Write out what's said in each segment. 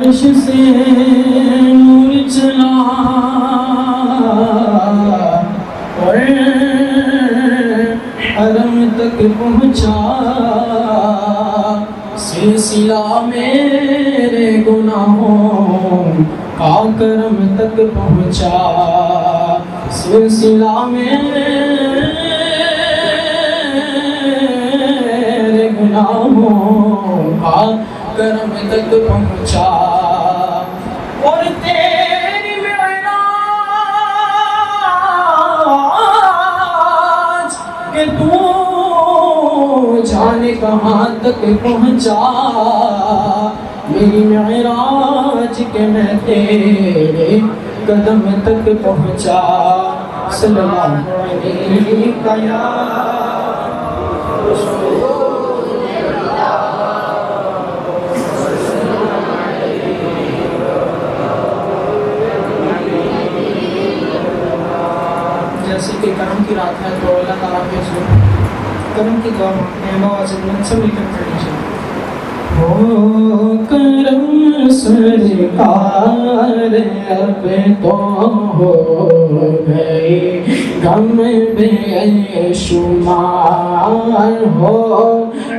عرش سے نور چلا اور حرم تک پہنچا، سلسلہ میرے گناہوں کا کرم تک پہنچا، سلسلہ میرے گناہوں کا کرم تک پہنچا، اور تیری معراج کہ تو جانے کہاں تک پہنچا، میری معراج کہ میں تیرے قدم تک پہنچا، صلی اللہ علیہ جیسے کہ کرم کی رات ہے تو اللہ تعالیٰ کے حضور کرم کی دعا مانگتے ہیں، بابا سے سب مل کر پڑھنی چاہیے۔ ہو کرم سرکار اب تو ہو گئے غم بے شمار، ہو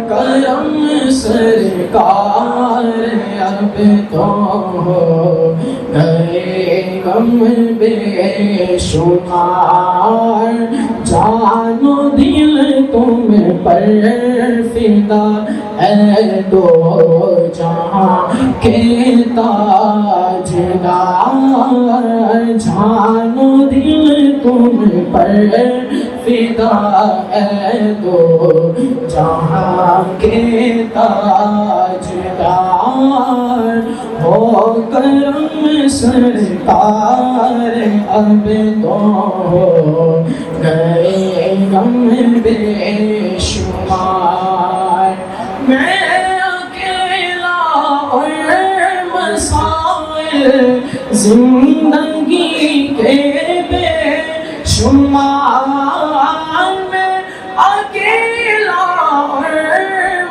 کرم سرکار اب تو ہو گئے غم بے شمار، جان و دل تم پر فدا اے دو جہاں کے تاجدار، جان و دل تم پر فدا اے دو جہاں کے تاجدار، ہو کرم سرکار اب تو ہو گئے غم بے شمار، میں اکیلا اور مسائل زندگی کے بے شمار، میں اکیلا اور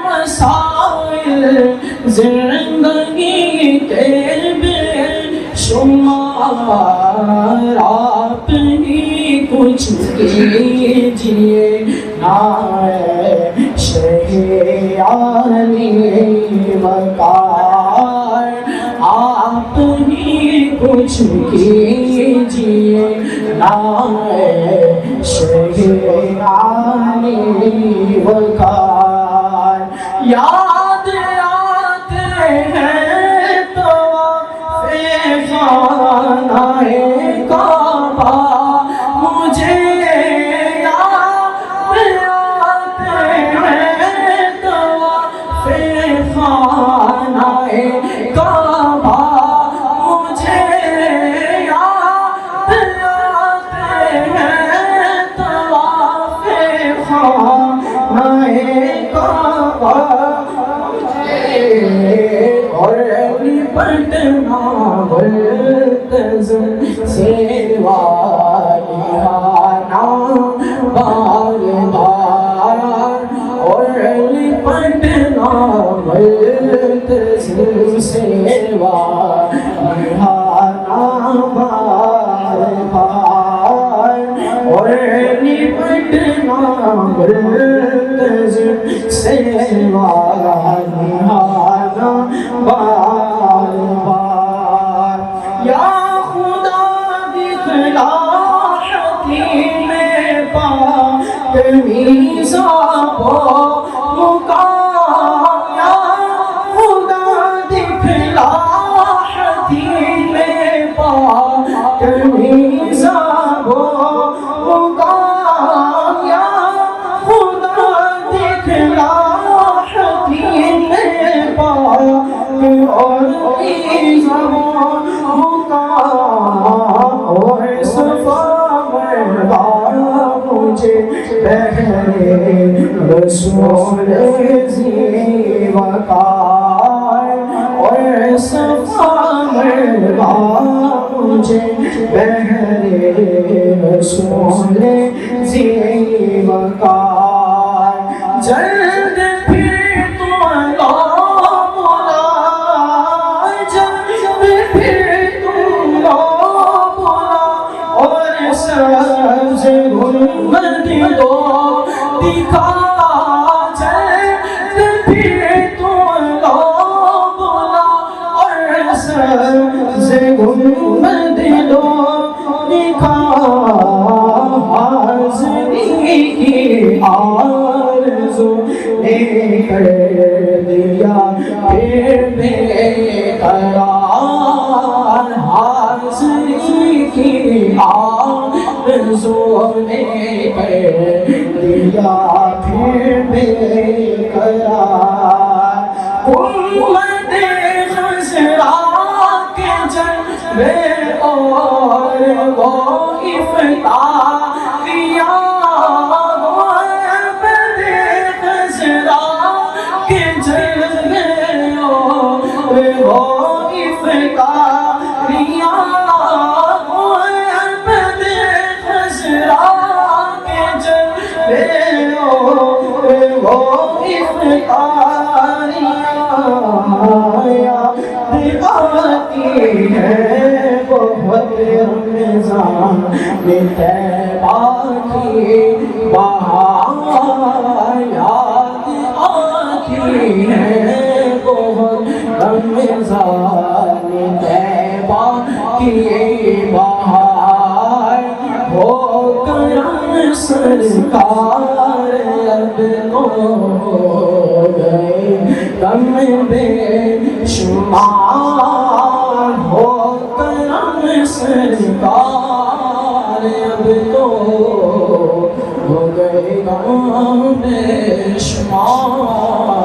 مسائل زندگی کے بے شمار، آپ ہی کچھ کیجیے نا شہیانی وقار، آپ ہی کچھ کیجیے نا شہیانی وقار، یاد آتے ہیں طواف خانہ کعبہ، مجھے یاد آتے ہیں طواف خانہ کعبہ، مجھے یاد آتے ہیں طواف خانہ کعبہ، اور پٹنا ملتزم سے والیانا بار بار، اور پٹنا ملتزم سے والیانا بار بار، اور پٹنا ملتزم سے والیانا بار بار، یا خدا دکھلا حتیم پاک میزاب و مقام، یا خدا دکھلا حتیم پاک میزاب و مقام، یا خدا دکھلا حتیم پاک اور میزاب و مقام، اور صفا مرحبا مجھے بہرے رسول ذی وقار، اور صفا مرحبا مجھے بہرے رسول ذی وقار، جلد پھر تو اللہ مولا، جلد پھر تم لو بولا اور سبز گنبد دو دکھا جلد پھر تم لو بولا اور سبز گنبد دو دکھا حاضری کی آرزو نے کر دیا پھر بے قرار حاضری کی آرزو نے کر دیا پھر بے قرار امت خسرا کے جلوے اور وہ افطاریاں بہت رمضان میں طیبہ کی بہار یاد آتی ہے بہت رمضان میں طیبہ کی بہار ہو کرم سرکار اب ہو گئے غم بے شمار ہو کرم سرکار اب تو ہو گئے غم بے شمار